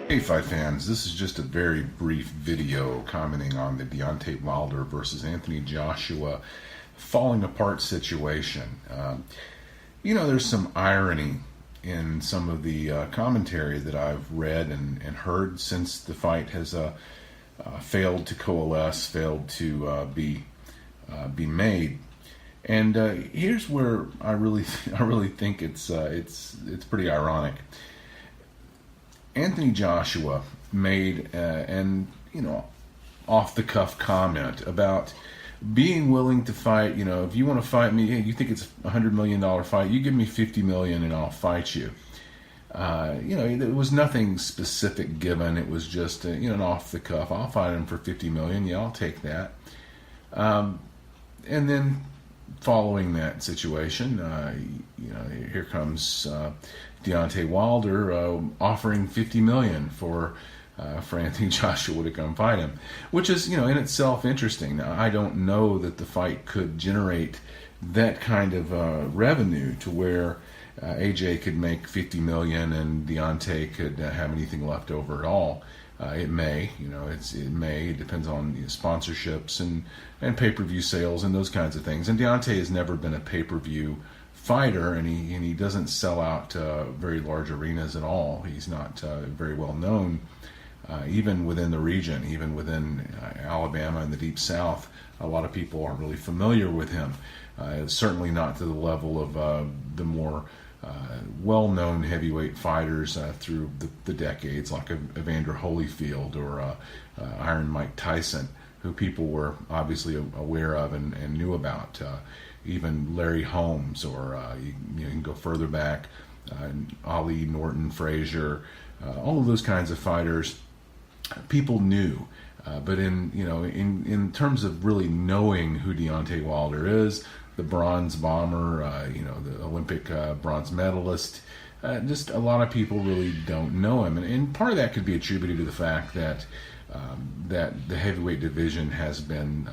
Hey fight fans, this is just a very brief video commenting on the Deontay Wilder versus Anthony Joshua falling apart situation. There's some irony in some of the commentary that I've read and heard since the fight has failed to coalesce, failed to be made. And here's where I really think it's pretty ironic. Anthony Joshua made an off the cuff comment about being willing to fight. If you want to fight me, hey, you think it's $100 million fight, you give me $50 million and I'll fight you. There was nothing specific given. It was just an off the cuff. I'll fight him for $50 million. Yeah, I'll take that. And then following that situation, here comes Deontay Wilder offering $50 million for Anthony Joshua to come fight him, which is in itself interesting. Now, I don't know that the fight could generate that kind of revenue to where AJ could make $50 million and Deontay could have anything left over at all. It may, it depends on sponsorships and pay-per-view sales and those kinds of things. And Deontay has never been a pay-per-view fighter, and he doesn't sell out very large arenas at all. He's not very well known, even within the region, even within Alabama and the Deep South. A lot of people aren't really familiar with him. Certainly not to the level of the more well-known heavyweight fighters through the decades, like Evander Holyfield or Iron Mike Tyson, who people were obviously aware of and knew about. Even Larry Holmes, or you can go further back, Ali, Norton, Frazier, all of those kinds of fighters, people knew. But in terms of really knowing who Deontay Wilder is, the bronze bomber, the Olympic bronze medalist, just a lot of people really don't know him, and part of that could be attributed to the fact that the heavyweight division has been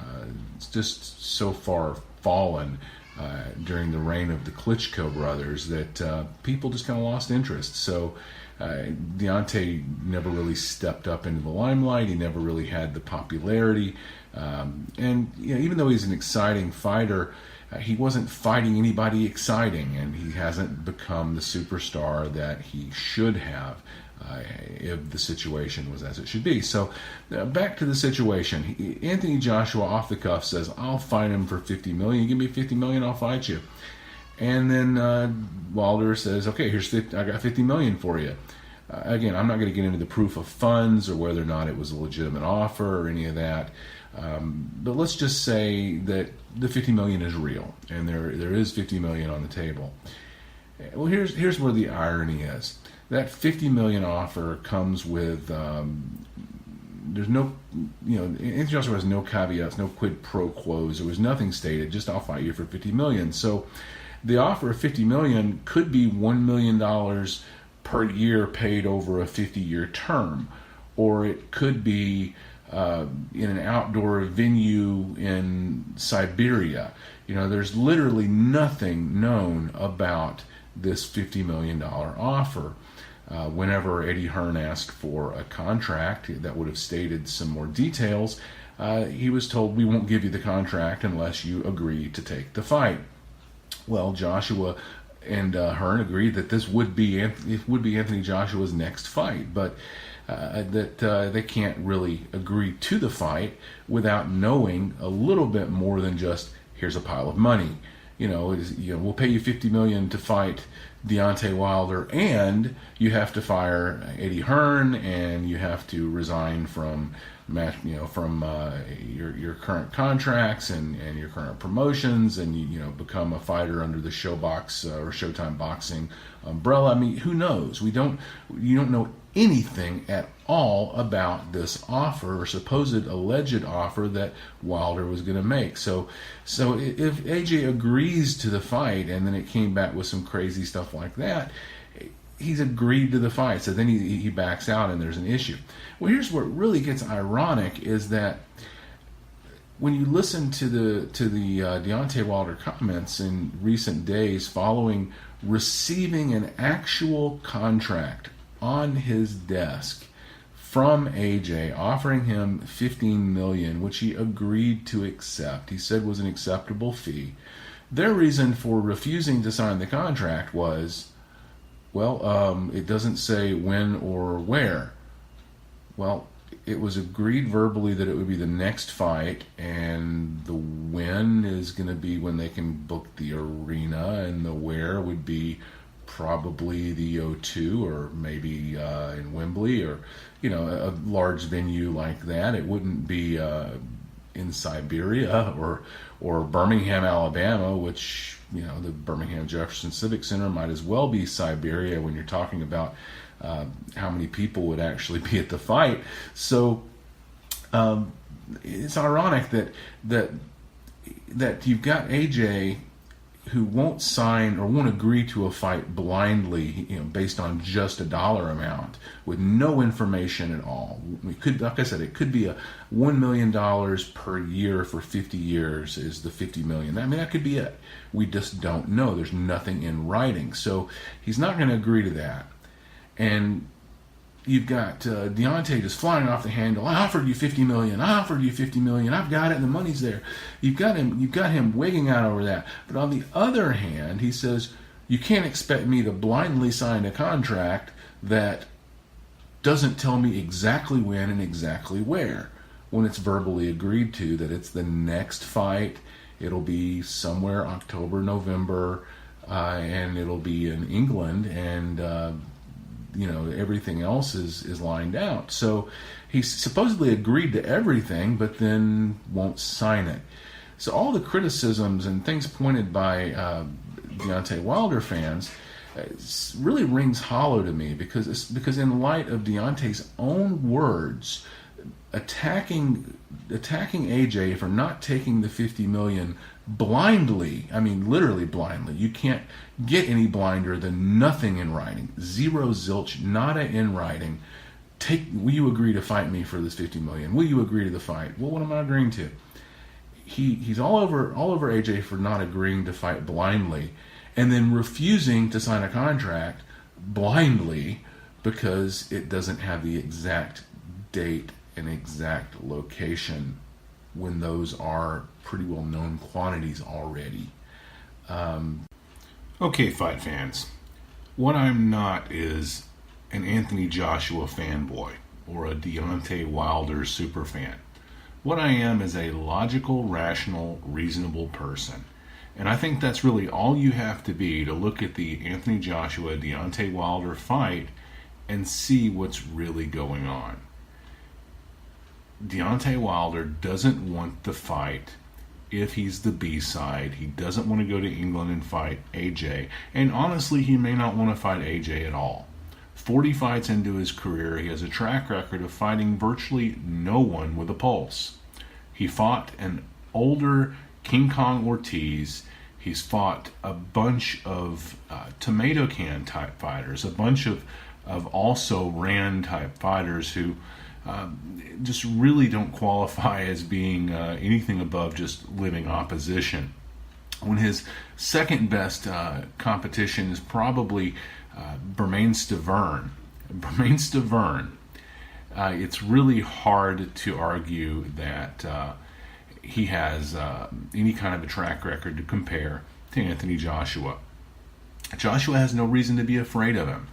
just so far fallen during the reign of the Klitschko brothers that people just kind of lost interest. So Deontay never really stepped up into the limelight. He never really had the popularity, and even though he's an exciting fighter, he wasn't fighting anybody exciting, and he hasn't become the superstar that he should have if the situation was as it should be. So back to the situation. Anthony Joshua off the cuff says, I'll fight him for $50 million. You give me $50 million, I'll fight you. And then Wilder says, okay, I got $50 million for you. Again, I'm not going to get into the proof of funds or whether or not it was a legitimate offer or any of that. But let's just say that the $50 million is real, and there is $50 million on the table. Well, here's where the irony is. That $50 million offer comes with there's no, Anthony Joshua has no caveats, no quid pro quos. There was nothing stated. Just I'll fight you for $50 million. So the offer of $50 million could be $1 million per year paid over a 50-year term, or it could be in an outdoor venue in Siberia. There's literally nothing known about this $50 million offer. Whenever Eddie Hearn asked for a contract that would have stated some more details, he was told, we won't give you the contract unless you agree to take the fight. Well, Joshua and Hearn agreed that this would be Anthony Joshua's next fight, but that they can't really agree to the fight without knowing a little bit more than just, here's a pile of money. We'll pay you $50 million to fight Deontay Wilder, and you have to fire Eddie Hearn, and you have to resign from your current contracts and your current promotions, and become a fighter under the Showbox or Showtime Boxing umbrella. I mean, who knows? You don't know anything at all about this offer or supposed alleged offer that Wilder was going to make. So if AJ agrees to the fight and then it came back with some crazy stuff like that, he's agreed to the fight. So then he backs out and there's an issue. Well, here's where it really gets ironic is that when you listen to the Deontay Wilder comments in recent days following receiving an actual contract on his desk from AJ offering him $15 million, which he agreed to accept, he said was an acceptable fee. Their reason for refusing to sign the contract was, well, it doesn't say when or where. Well, it was agreed verbally that it would be the next fight, and the when is going to be when they can book the arena, and the where would be probably the O2 or maybe in Wembley or, a large venue like that. It wouldn't be in Siberia or Birmingham, Alabama, which, the Birmingham Jefferson Civic Center might as well be Siberia when you're talking about how many people would actually be at the fight. So it's ironic that you've got AJ who won't sign or won't agree to a fight blindly, based on just a dollar amount with no information at all. It could, like I said, it could be a $1 million per year for 50 years is the $50 million. I mean, that could be it. We just don't know. There's nothing in writing. So he's not going to agree to that. And you've got Deontay just flying off the handle. I offered you $50 million. I offered you $50 million. I've got it, and the money's there. You've got him wigging out over that. But on the other hand, he says, you can't expect me to blindly sign a contract that doesn't tell me exactly when and exactly where, when it's verbally agreed to that it's the next fight. It'll be somewhere October, November, and it'll be in England, and everything else is lined out. So he supposedly agreed to everything, but then won't sign it. So all the criticisms and things pointed by Deontay Wilder fans really rings hollow to me, because in light of Deontay's own words, attacking AJ for not taking the $50 million blindly, I mean literally blindly. You can't get any blinder than nothing in writing. Zero, zilch, nada in writing. Will you agree to fight me for this $50 million? Will you agree to the fight? Well, what am I agreeing to? He's all over AJ for not agreeing to fight blindly, and then refusing to sign a contract blindly because it doesn't have the exact date and exact location, when those are pretty well known quantities already. Okay, fight fans. What I'm not is an Anthony Joshua fanboy or a Deontay Wilder superfan. What I am is a logical, rational, reasonable person. And I think that's really all you have to be to look at the Anthony Joshua-Deontay Wilder fight and see what's really going on. Deontay Wilder doesn't want the fight if he's the B-side. He doesn't want to go to England and fight AJ. And honestly, he may not want to fight AJ at all. 40 fights into his career, he has a track record of fighting virtually no one with a pulse. He fought an older King Kong Ortiz. He's fought a bunch of tomato can type fighters, a bunch of also ran type fighters who just really don't qualify as being anything above just living opposition. When his second best competition is probably Bermain Stavern. It's really hard to argue that he has any kind of a track record to compare to Anthony Joshua. Joshua has no reason to be afraid of him.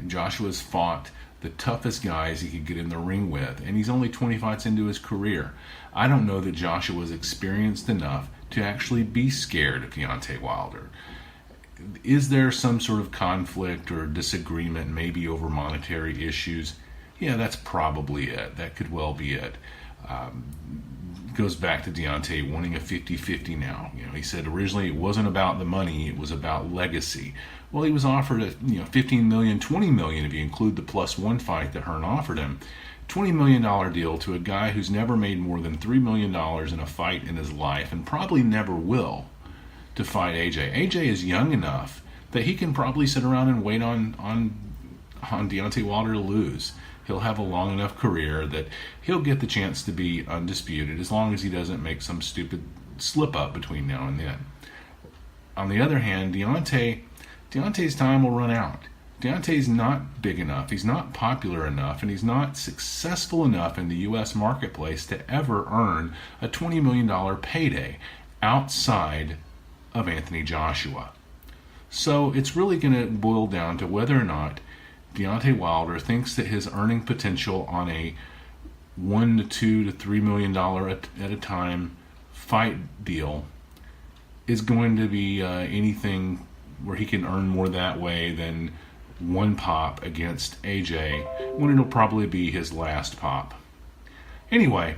Joshua's fought the toughest guys he could get in the ring with, and he's only 20 fights into his career. I don't know that Joshua's experienced enough to actually be scared of Deontay Wilder. Is there some sort of conflict or disagreement, maybe over monetary issues? Yeah, that's probably it. That could well be it. Goes back to Deontay wanting a 50-50 now. He said originally it wasn't about the money, it was about legacy. Well, he was offered a $15 million, $20 million if you include the +1 fight that Hearn offered him. $20 million deal to a guy who's never made more than $3 million in a fight in his life, and probably never will, to fight AJ. AJ is young enough that he can probably sit around and wait on Deontay Wilder to lose. He'll have a long enough career that he'll get the chance to be undisputed as long as he doesn't make some stupid slip up between now and then. On the other hand, Deontay's time will run out. Deontay's not big enough, he's not popular enough, and he's not successful enough in the U.S. marketplace to ever earn a $20 million payday outside of Anthony Joshua. So it's really going to boil down to whether or not Deontay Wilder thinks that his earning potential on a $1 to $2 to $3 million at a time fight deal is going to be anything where he can earn more that way than one pop against AJ, when it'll probably be his last pop. Anyway,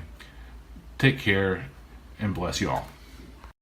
take care and bless you all.